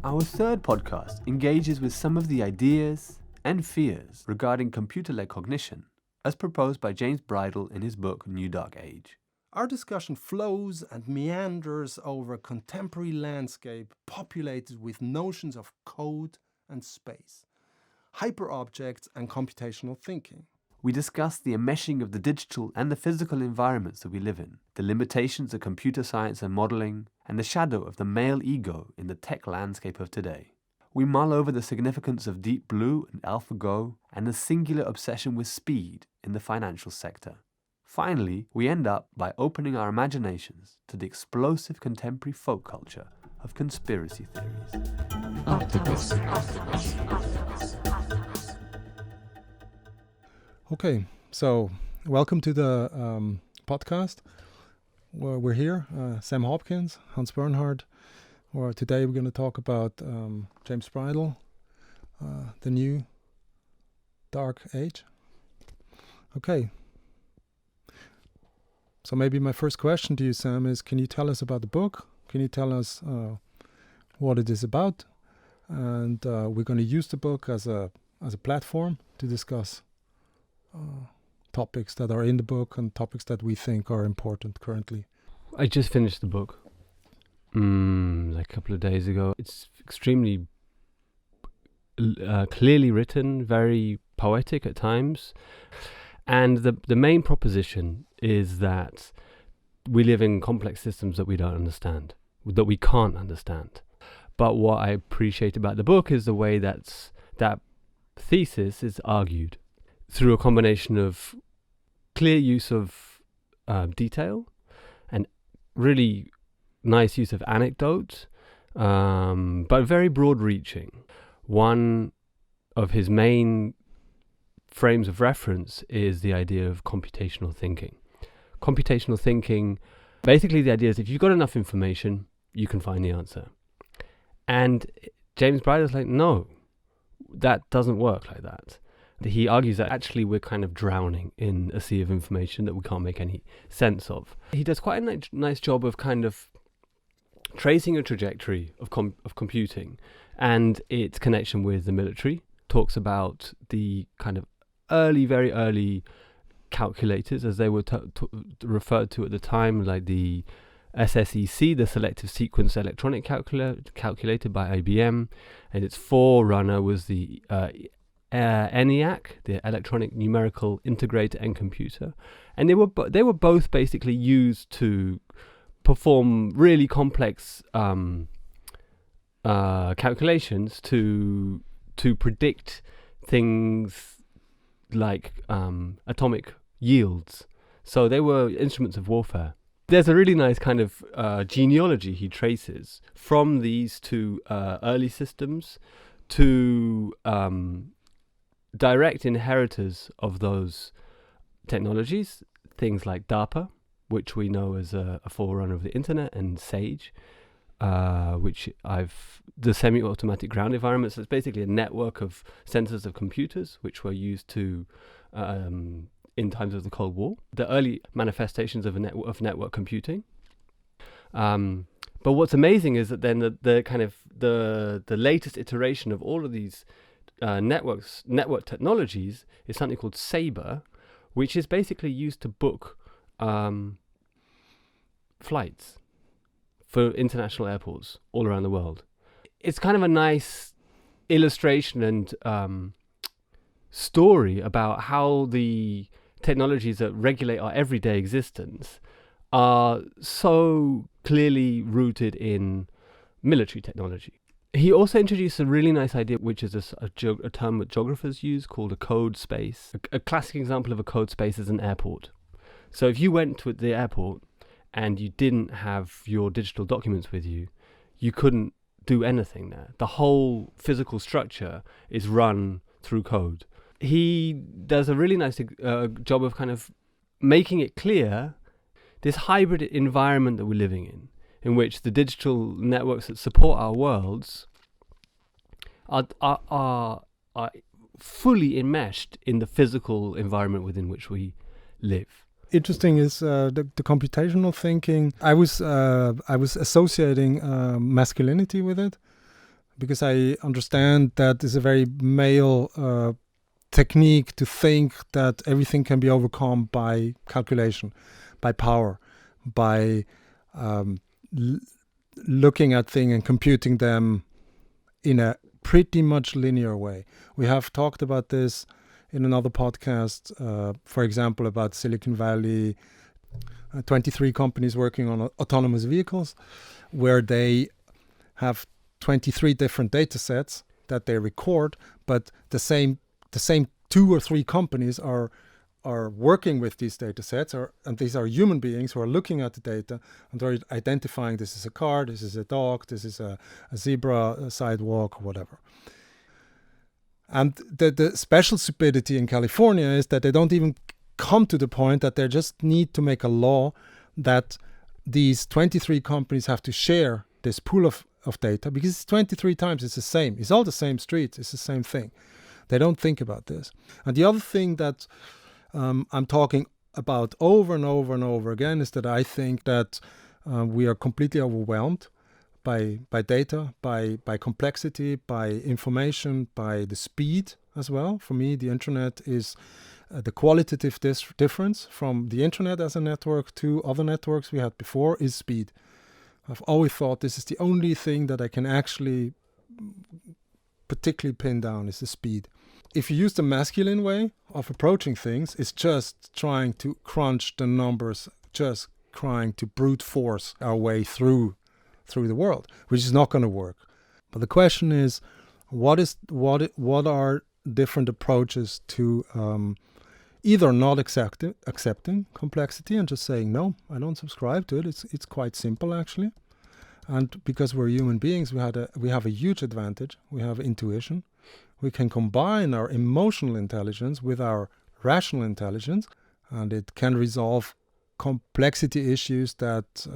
Our third podcast engages with some of the ideas and fears regarding computer-led cognition as proposed by James Bridle in his book New Dark Age. Our discussion flows and meanders over a contemporary landscape populated with notions of code and space, hyperobjects and computational thinking. We discuss the enmeshing of the digital and the physical environments that we live in, the limitations of computer science and modeling, and the shadow of the male ego in the tech landscape of today. We mull over the significance of Deep Blue and AlphaGo and the singular obsession with speed in the financial sector. Finally, we end up by opening our imaginations to the explosive contemporary folk culture of conspiracy theories. Octopus. Okay, so welcome to the podcast. We're here, Sam Hopkins, Hans Bernhard. Today we're going to talk about James Bridle, the New Dark Age. Okay. So maybe my first question to you, Sam, is can you tell us about the book? Can you tell us what it is about? And we're going to use the book as a platform to discuss topics that are in the book and topics that we think are important currently. I just finished the book like a couple of days ago. It's extremely clearly written, very poetic at times. And the main proposition is that we live in complex systems that we don't understand, that we can't understand. But what I appreciate about the book is the way that thesis is argued through a combination of clear use of detail and really nice use of anecdote, but very broad-reaching. One of his main frames of reference is the idea of computational thinking. Computational thinking, basically the idea is if you've got enough information, you can find the answer. And James Bridle's like, no, that doesn't work like that. He argues that actually we're kind of drowning in a sea of information that we can't make any sense of. He does quite a nice job of kind of tracing a trajectory of computing and its connection with the military. Talks about the kind of very early calculators, as they were referred to at the time, like the SSEC, the Selective Sequence Electronic Calculator by IBM, and its forerunner was the ENIAC, the Electronic Numerical Integrator and Computer, and they were both basically used to perform really complex calculations to predict things like atomic yields. So they were instruments of warfare. There's a really nice kind of genealogy he traces from these two early systems to direct inheritors of those technologies, things like DARPA, which we know as a forerunner of the internet, and SAGE, which the semi-automatic ground environments. So it's basically a network of sensors of computers which were used to in times of the Cold War, the early manifestations of network computing. But what's amazing is that then the latest iteration of all of these network technologies is something called Sabre, which is basically used to book flights for international airports all around the world. It's kind of a nice illustration and story about how the technologies that regulate our everyday existence are so clearly rooted in military technology. He also introduced a really nice idea, which is a term that geographers use, called a code space. A classic example of a code space is an airport. So if you went to the airport and you didn't have your digital documents with you, you couldn't do anything there. The whole physical structure is run through code. He does a really nice job of kind of making it clear this hybrid environment that we're living in which the digital networks that support our worlds are fully enmeshed in the physical environment within which we live. interesting is the computational thinking. I was associating masculinity with it because I understand that is a very male technique to think that everything can be overcome by calculation, by power, by looking at things and computing them in a pretty much linear way. We have talked about this in another podcast, for example, about Silicon Valley, 23 companies working on autonomous vehicles, where they have 23 different data sets that they record, but the same 2 or 3 companies are working with these data sets, and these are human beings who are looking at the data and are identifying this is a car, this is a dog, this is a zebra, a sidewalk, or whatever. And the special stupidity in California is that they don't even come to the point that they just need to make a law that these 23 companies have to share this pool of data, because it's 23 times it's the same. It's all the same streets. It's the same thing. They don't think about this. And the other thing that I'm talking about over and over and over again is that I think that we are completely overwhelmed by data, by complexity, by information, by the speed as well. For me, the internet is the qualitative difference from the internet as a network to other networks we had before is speed. I've always thought this is the only thing that I can actually particularly pin down is the speed. If you use the masculine way of approaching things, it's just trying to crunch the numbers, just trying to brute force our way through the world, which is not going to work. But the question is, what are different approaches to either not accepting complexity and just saying, no, I don't subscribe to it. It's quite simple, actually. And because we're human beings, we have a huge advantage. We have intuition. We can combine our emotional intelligence with our rational intelligence, and it can resolve complexity issues that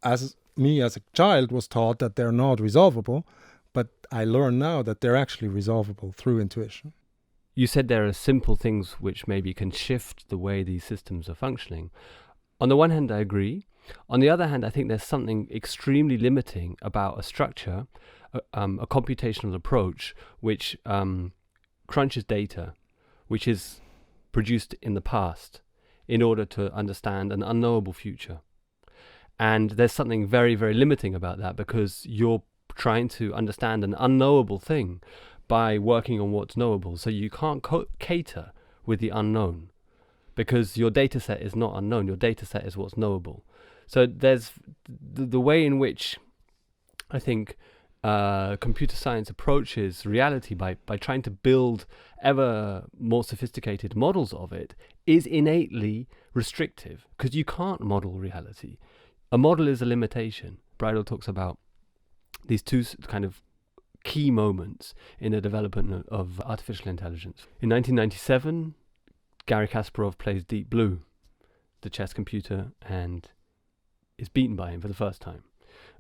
as a child was taught that they're not resolvable, but I learn now that they're actually resolvable through intuition. You said there are simple things which maybe can shift the way these systems are functioning. On the one hand, I agree. On the other hand, I think there's something extremely limiting about a structure, a computational approach, which crunches data, which is produced in the past in order to understand an unknowable future. And there's something very, very limiting about that, because you're trying to understand an unknowable thing by working on what's knowable. So you can't cater with the unknown, because your data set is not unknown. Your data set is what's knowable. So there's the way in which I think computer science approaches reality by trying to build ever more sophisticated models of it is innately restrictive, because you can't model reality. A model is a limitation. Bridle talks about these two kind of key moments in the development of artificial intelligence. In 1997, Garry Kasparov plays Deep Blue, the chess computer, and is beaten by him for the first time.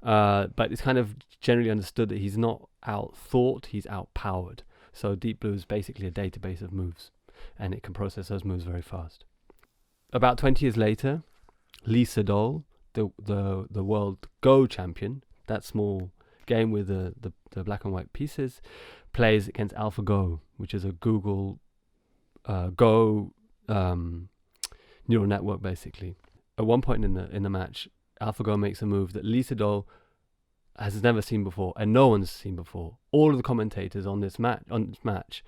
But it's kind of generally understood that he's not out-thought, he's out-powered. So Deep Blue is basically a database of moves, and it can process those moves very fast. About 20 years later, Lee Sedol, the world Go champion, that small game with the black and white pieces, plays against AlphaGo, which is a Google Go neural network, basically. At one point in the match, AlphaGo makes a move that Lee Sedol has never seen before, and no one's seen before. All of the commentators on this match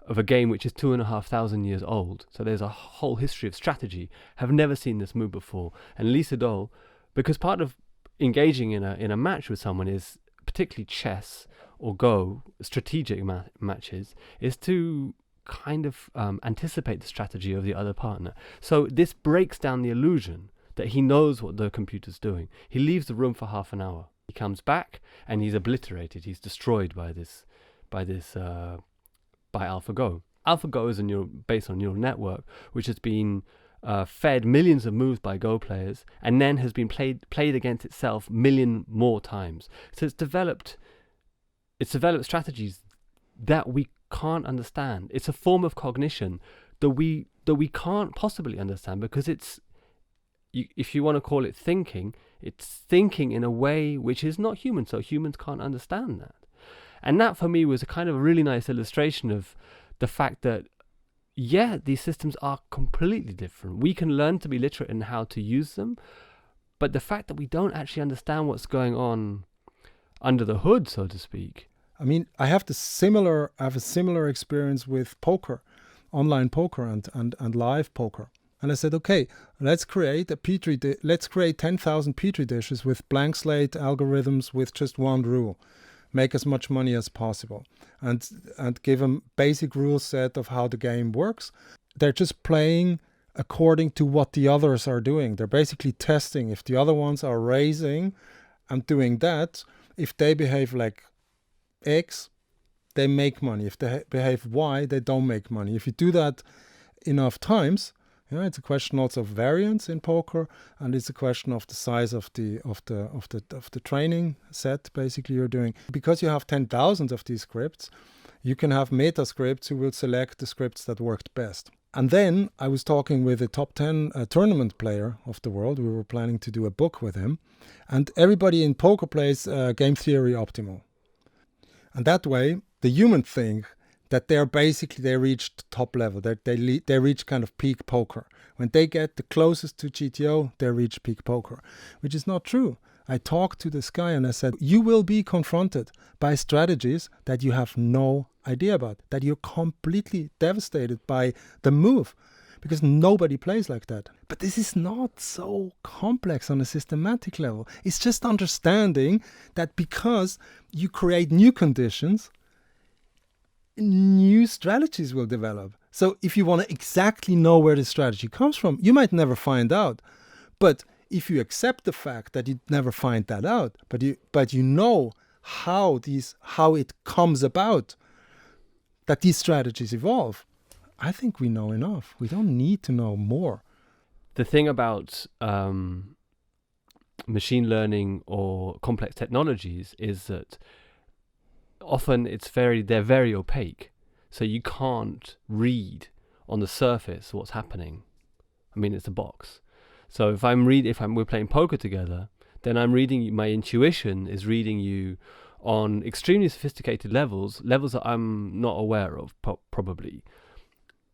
of a game which is 2,500 years old, so there's a whole history of strategy, have never seen this move before. And Lee Sedol, because part of engaging in a match with someone is, particularly chess or Go, strategic matches, is to kind of anticipate the strategy of the other partner. So this breaks down the illusion that he knows what the computer's doing. He leaves the room for half an hour. He comes back and he's obliterated. He's destroyed by AlphaGo. AlphaGo is based on neural network, which has been fed millions of moves by Go players, and then has been played against itself million more times. So it's developed strategies that we can't understand. It's a form of cognition that we that we can't possibly understand, because if you want to call it thinking, it's thinking in a way which is not human, so humans can't understand that. And that for me was a kind of a really nice illustration of the fact that, yeah, these systems are completely different. We can learn to be literate in how to use them, but the fact that we don't actually understand what's going on under the hood, so to speak. I mean, I have a similar experience with poker, online poker and live poker. And I said, okay, let's create 10,000 petri dishes with blank slate algorithms with just one rule: make as much money as possible, and give them basic rule set of how the game works. They're just playing according to what the others are doing. They're basically testing if the other ones are raising and doing that. If they behave like X, they make money. If they behave Y, they don't make money. If you do that enough times, it's a question also of variance in poker, and it's a question of the size of the training set basically you're doing. Because you have 10,000 of these scripts, you can have meta scripts who will select the scripts that worked best. And then I was talking with a top 10 tournament player of the world. We were planning to do a book with him, and everybody in poker plays game theory optimal. And that way, the human think that they reached top level, that they reach kind of peak poker. When they get the closest to GTO, they reach peak poker, which is not true. I talked to this guy and I said, you will be confronted by strategies that you have no idea about, that you're completely devastated by the move, because nobody plays like that. But this is not so complex on a systematic level. It's just understanding that because you create new conditions, new strategies will develop. So if you want to exactly know where the strategy comes from, you might never find out. But if you accept the fact that you never find that out, but you know how it comes about, that these strategies evolve, I think we know enough. We don't need to know more. The thing about machine learning or complex technologies is that often they're very opaque, so you can't read on the surface what's happening. I mean, it's a box. So if we're playing poker together, then my intuition is reading you on extremely sophisticated levels that I'm not aware of, probably,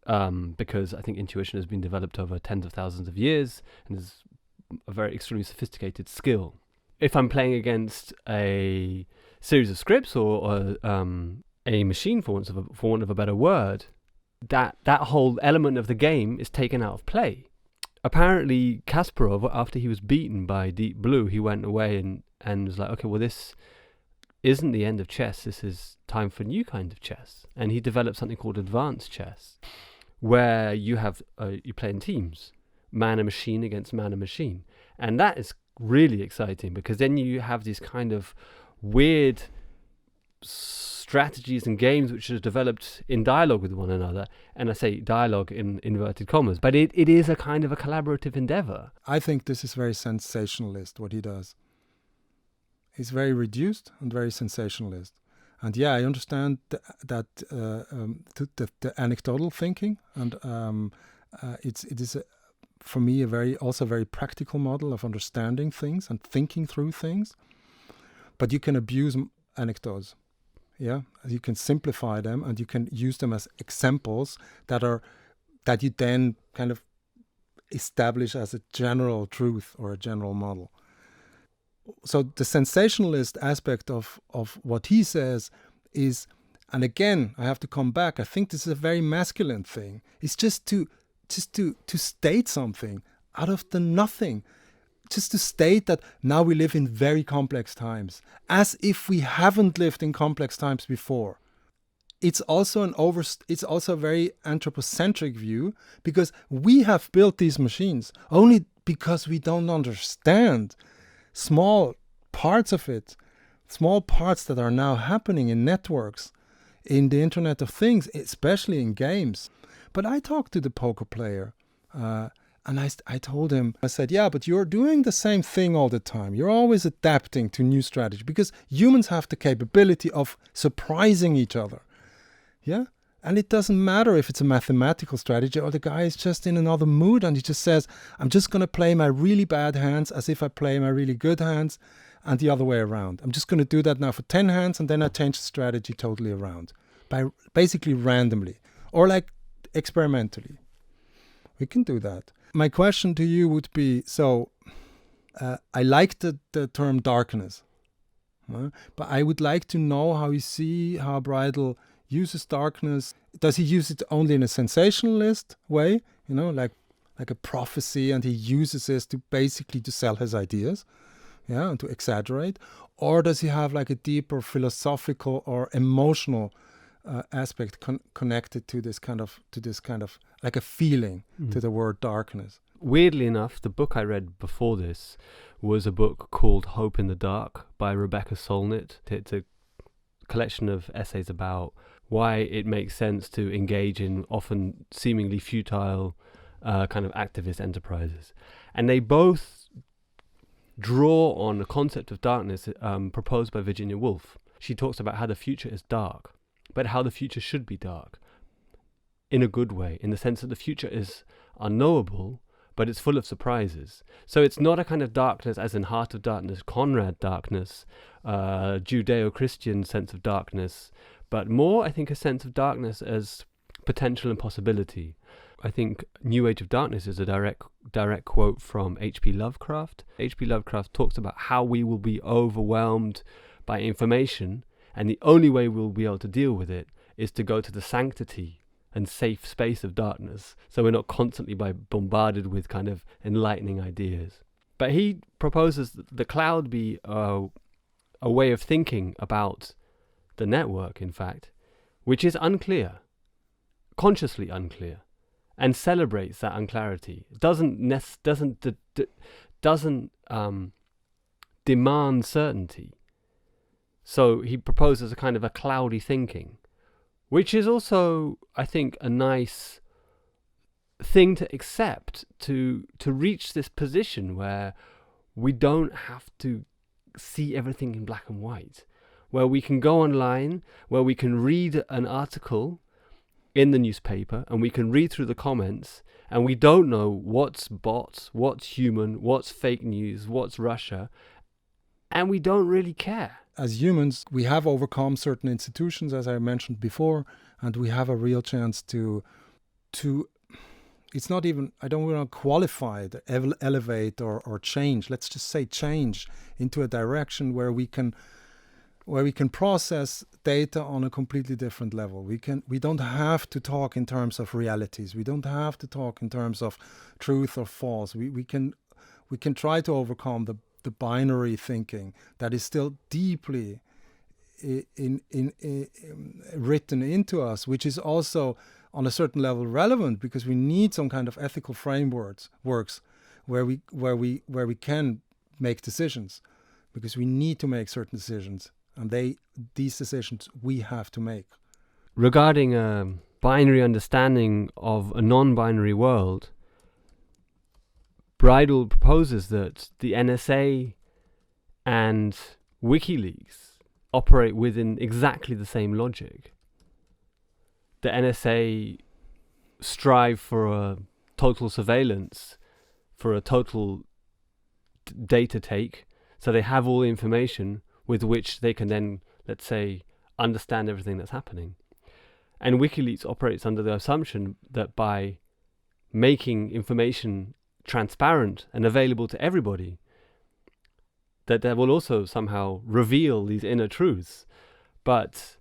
because I think intuition has been developed over tens of thousands of years and is a very extremely sophisticated skill. If I'm playing against a series of scripts or a machine, for want of a better word, that whole element of the game is taken out of play. Apparently, Kasparov, after he was beaten by Deep Blue, he went away and was like, okay, well, this isn't the end of chess. This is time for a new kind of chess. And he developed something called advanced chess, where you play in teams, man and machine against man and machine. And that is really exciting, because then you have these kind of weird strategies and games which are developed in dialogue with one another. And I say dialogue in inverted commas, but it is a kind of a collaborative endeavor. I think this is very sensationalist, what he does. He's very reduced and very sensationalist. And yeah, I understand the anecdotal thinking, and it is for me a very practical model of understanding things and thinking through things. But you can abuse anecdotes. Yeah, you can simplify them and you can use them as examples that you then kind of establish as a general truth or a general model. So the sensationalist aspect of what he says is, and again, I have to come back, I think this is a very masculine thing. It's just to state something out of the nothing. Just to state that now we live in very complex times, as if we haven't lived in complex times before. It's also a very anthropocentric view, because we have built these machines only because we don't understand small parts of it, small parts that are now happening in networks, in the Internet of Things, especially in games. But I talked to the poker player, and I told him, I said, yeah, but you're doing the same thing all the time. You're always adapting to new strategy, because humans have the capability of surprising each other. Yeah? And it doesn't matter if it's a mathematical strategy or the guy is just in another mood and he just says, I'm just going to play my really bad hands as if I play my really good hands, and the other way around. I'm just going to do that now for 10 hands, and then I change the strategy totally around, by basically randomly or like experimentally. We can do that. My question to you would be, so I like the term darkness, but I would like to know how you see how Bridle uses darkness. Does he use it only in a sensationalist way, like a prophecy, and he uses this to basically to sell his ideas, and to exaggerate? Or does he have like a deeper philosophical or emotional aspect connected to this kind of like a feeling to the word darkness? Weirdly enough, the book I read before this was a book called Hope in the Dark by Rebecca Solnit. It's a collection of essays about why it makes sense to engage in often seemingly futile kind of activist enterprises. And they both draw on a concept of darkness proposed by Virginia Woolf. She talks about how the future is dark, but how the future should be dark in a good way, in the sense that the future is unknowable, but it's full of surprises. So it's not a kind of darkness as in Heart of Darkness, Conrad darkness, Judeo-Christian sense of darkness, but more, I think, a sense of darkness as potential and possibility. I think New Age of Darkness is a direct quote from H.P. Lovecraft. H.P. Lovecraft talks about how we will be overwhelmed by information, and the only way we'll be able to deal with it is to go to the sanctity and safe space of darkness, so we're not constantly bombarded with kind of enlightening ideas. But he proposes that the cloud be a way of thinking about the network, in fact, which is unclear, consciously unclear, and celebrates that unclarity. Doesn't demand certainty. So he proposes a kind of a cloudy thinking, which is also, I think, a nice thing to accept, to reach this position where we don't have to see everything in black and white, where we can go online, where we can read an article in the newspaper and we can read through the comments, and we don't know what's bots, what's human, what's fake news, what's Russia, and we don't really care. As humans, we have overcome certain institutions, as I mentioned before, and we have a real chance to it's not even, I don't want to qualify it, elevate or change. Let's just say change into a direction where we can process data on a completely different level. We don't have to talk in terms of realities. We don't have to talk in terms of truth or false. We can try to overcome the binary thinking that is still deeply written into us, which is also on a certain level relevant, because we need some kind of ethical frameworks where we can make decisions, because we need to make certain decisions, and these decisions we have to make. Regarding a binary understanding of a non-binary world, Bridle proposes that the NSA and WikiLeaks operate within exactly the same logic. The NSA strive for a total surveillance, for a total data take, so they have all the information with which they can then, let's say, understand everything that's happening. And WikiLeaks operates under the assumption that by making information transparent and available to everybody, that they will also somehow reveal these inner truths. But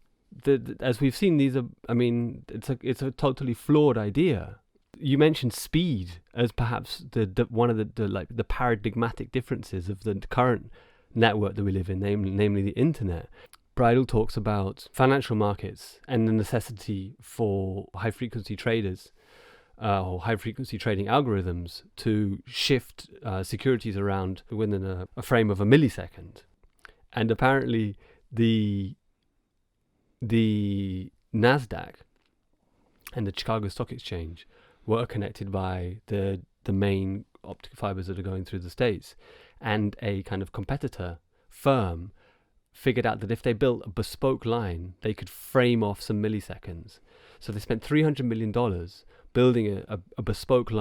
as we've seen, it's a totally flawed idea. You mentioned speed as perhaps one of the paradigmatic differences of the current network that we live in, namely the internet. Bridle talks about financial markets and the necessity for high-frequency traders or high-frequency trading algorithms to shift securities around within a frame of a millisecond. And apparently the NASDAQ and the Chicago Stock Exchange were connected by the main optic fibers that are going through the States. And a kind of competitor firm figured out that if they built a bespoke line, they could frame off some milliseconds. So they spent $300 million building a bespoke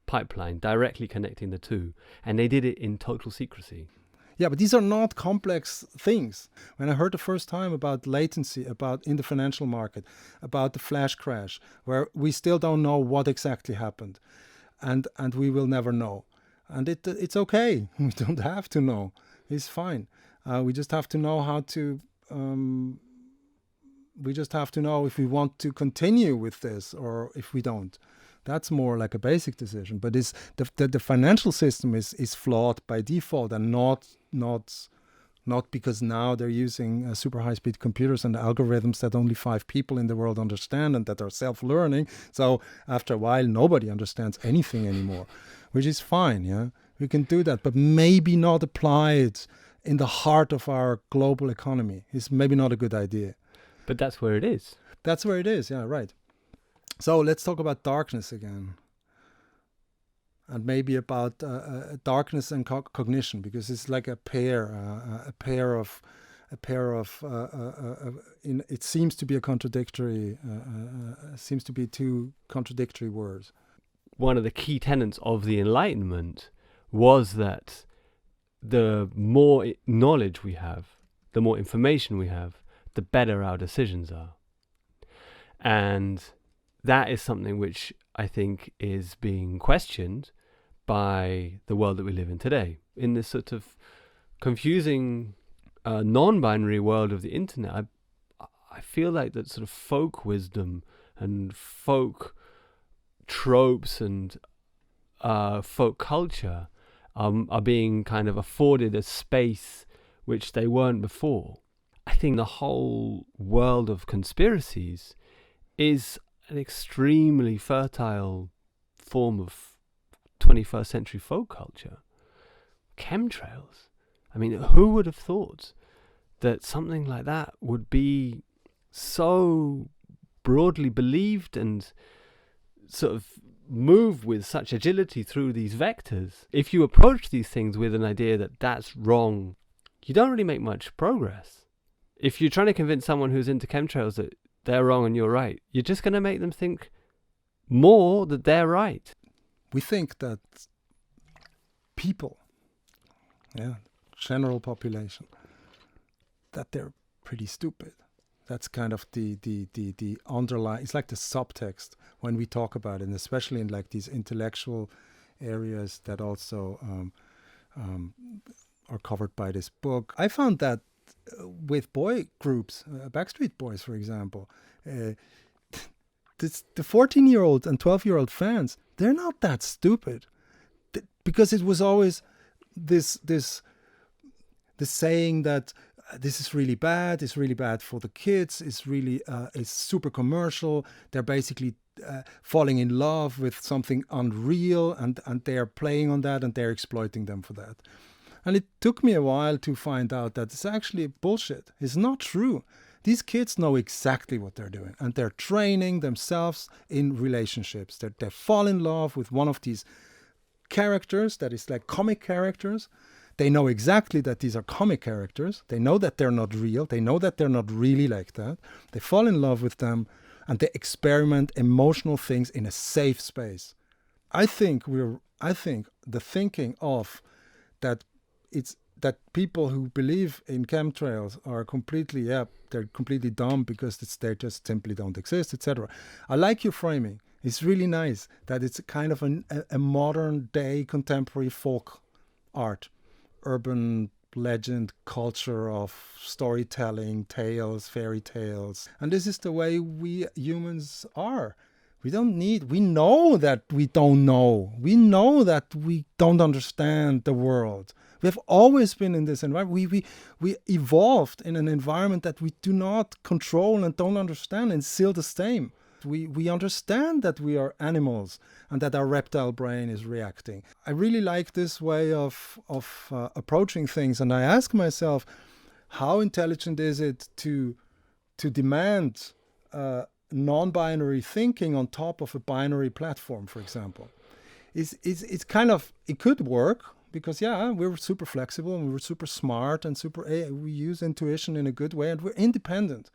pipeline directly connecting the two, and they did it in total secrecy. Yeah, but these are not complex things. When I heard the first time about latency, about in the financial market, about the flash crash, where we still don't know what exactly happened, and we will never know. And it's okay. We don't have to know. It's fine. We just have to know how to. We just have to know if we want to continue with this or if we don't. That's more like a basic decision. But the financial system is flawed by default, and not because now they're using super high-speed computers and algorithms that only 5 people in the world understand and that are self-learning. So after a while, nobody understands anything anymore, which is fine. Yeah, we can do that, but maybe not apply it in the heart of our global economy. It's maybe not a good idea. But that's where it is. That's where it is. Yeah, right. So let's talk about darkness again, and maybe about darkness and cognition, because it's like a pair of. It seems to be a contradictory. Seems to be 2 contradictory words. One of the key tenets of the Enlightenment was that the more knowledge we have, the more information we have, the better our decisions are, and that is something which I think is being questioned by the world that we live in today. In this sort of confusing, non-binary world of the internet, I feel like that sort of folk wisdom and folk tropes and folk culture are being kind of afforded a space which they weren't before. I think the whole world of conspiracies is an extremely fertile form of 21st century folk culture. Chemtrails. I mean, who would have thought that something like that would be so broadly believed and sort of move with such agility through these vectors? If you approach these things with an idea that that's wrong, you don't really make much progress. If you're trying to convince someone who's into chemtrails that they're wrong and you're right, you're just going to make them think more that they're right. We think that people, general population, that they're pretty stupid. That's kind of the underlying, it's like the subtext when we talk about it, and especially in like these intellectual areas that also are covered by this book. I found that with boy groups, Backstreet Boys, for example, the 14-year-old and 12-year-old fans, they're not that stupid, because it was always this saying that this is really bad. It's really bad for the kids. It's really it's super commercial. They're basically falling in love with something unreal, and they're playing on that, and they're exploiting them for that. And it took me a while to find out that it's actually bullshit. It's not true. These kids know exactly what they're doing, and they're training themselves in relationships. They fall in love with one of these characters that is like comic characters. They know exactly that these are comic characters. They know that they're not real. They know that they're not really like that. They fall in love with them, and they experiment emotional things in a safe space. I think the thinking of that it's that people who believe in chemtrails are they're completely dumb because they just simply don't exist, etc. I like your framing. It's really nice that it's kind of a modern day contemporary folk art, urban legend culture of storytelling, tales, fairy tales. And this is the way we humans are. We know that we don't know. We know that we don't understand the world. We have always been in this environment. We evolved in an environment that we do not control and don't understand, and still the same. We understand that we are animals and that our reptile brain is reacting. I really like this way of approaching things, and I ask myself, how intelligent is it to demand non-binary thinking on top of a binary platform, for example? It's kind of, it could work, because we're super flexible and we're super smart and we use intuition in a good way, and we're independent.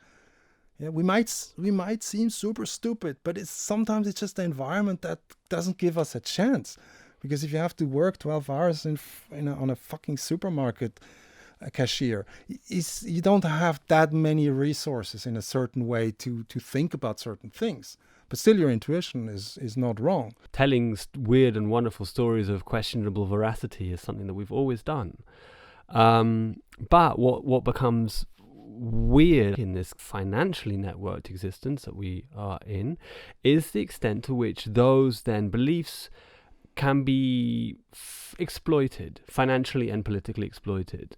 Yeah, we might seem super stupid, but sometimes it's just the environment that doesn't give us a chance. Because if you have to work 12 hours on a fucking supermarket cashier, you don't have that many resources in a certain way to think about certain things. But still, your intuition is not wrong. Telling weird and wonderful stories of questionable veracity is something that we've always done. But what becomes weird in this financially networked existence that we are in is the extent to which those then beliefs can be exploited, financially and politically exploited.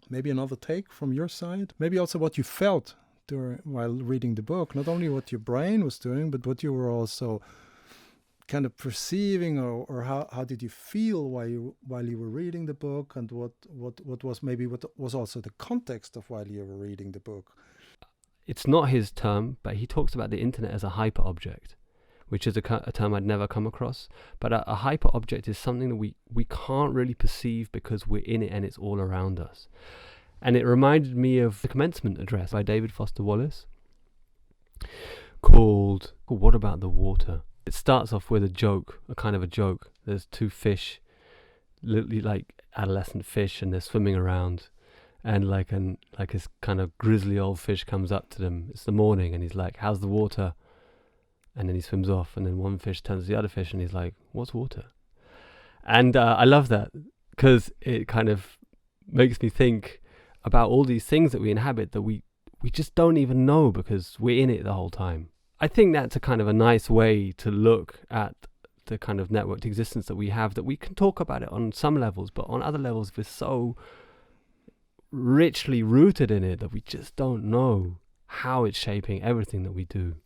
Maybe another take from your side? Maybe also what you felt while reading the book, not only what your brain was doing, but what you were also kind of perceiving, or how did you feel while you were reading the book, and what was also the context of while you were reading the book. It's not his term, but he talks about the internet as a hyperobject, which is a term I'd never come across. But a hyperobject is something that we can't really perceive because we're in it and it's all around us. And it reminded me of the commencement address by David Foster Wallace called What About the Water? It starts off with a kind of a joke. There's two fish, like adolescent fish, and they're swimming around. And like this kind of grizzly old fish comes up to them. It's the morning, and he's like, "How's the water?" And then he swims off, and then one fish turns to the other fish, and he's like, "What's water?" And I love that, because it kind of makes me think about all these things that we inhabit that we just don't even know because we're in it the whole time. I think that's a kind of a nice way to look at the kind of networked existence that we have, that we can talk about it on some levels, but on other levels we're so richly rooted in it that we just don't know how it's shaping everything that we do.